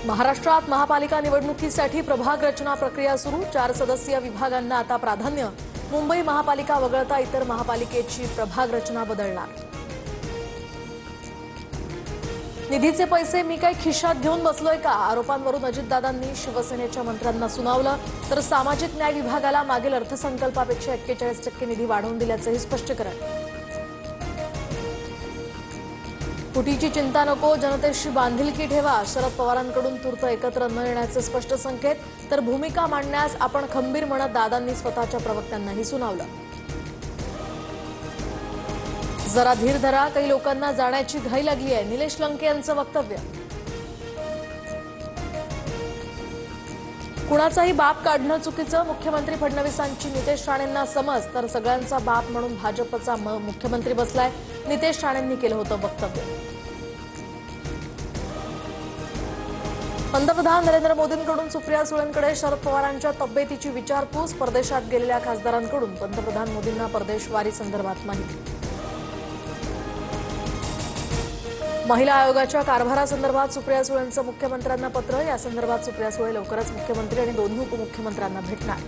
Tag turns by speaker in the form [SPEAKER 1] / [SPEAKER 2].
[SPEAKER 1] महाराष्ट्रात महापालिका निवडणुकीसाठी प्रभाग रचना प्रक्रिया सुरू। 4 सदस्यीय विभागांना आता प्राधान्य। मुंबई महापालिका वगळता इतर महापालिकेची प्रभाग रचना बदलणार। निधीचे पैसे मी काय खिशात घेऊन बसलोय का? आरोपांवरून अजितदादांनी शिवसेनेच्या मंत्र्यांना सुनावलं। तर सामाजिक न्याय विभागाला मागील अर्थसंकल्पापेक्षा 41% निधी वाढवून दिल्याचंही स्पष्टीकरण। फुटीची चिंता नको, जनतेशी बांधिलकी ठेवा। शरद पवारांकडून तूर्त एकत्र न येण्याचे स्पष्ट संकेत। तर भूमिका मांडण्यास आपण खंबीर म्हणत दादांनी स्वतःच्या प्रवक्त्यांनाही सुनावलं। जरा धीर धरा, काही लोकांना जाण्याची घाई लागली आहे, निलेश लंके यांचं वक्तव्य। कुणाचाही बाप काढणं चुकीचं, मुख्यमंत्री फडणवीसांची नितेश राणेंना समज। तर सगळ्यांचा बाप म्हणून भाजपचा मुख्यमंत्री बसलाय, नितेश राणेंनी केलं होतं वक्तव्य। पंतप्रधान नरेंद्र मोदींकडून सुप्रिया सुळेंकडे शरद पवारांच्या तब्येतीची विचारपूस। परदेशात गेलेल्या खासदारांकडून पंतप्रधान मोदींना परदेशवारी संदर्भात माहिती। महिला आयोगाच्या कारभारासंदर्भात सुप्रिया सुळेंचं मुख्यमंत्र्यांना पत्र। या संदर्भात सुप्रिया सुळे लवकरच मुख्यमंत्री आणि दोन्ही उपमुख्यमंत्र्यांना भेटणार।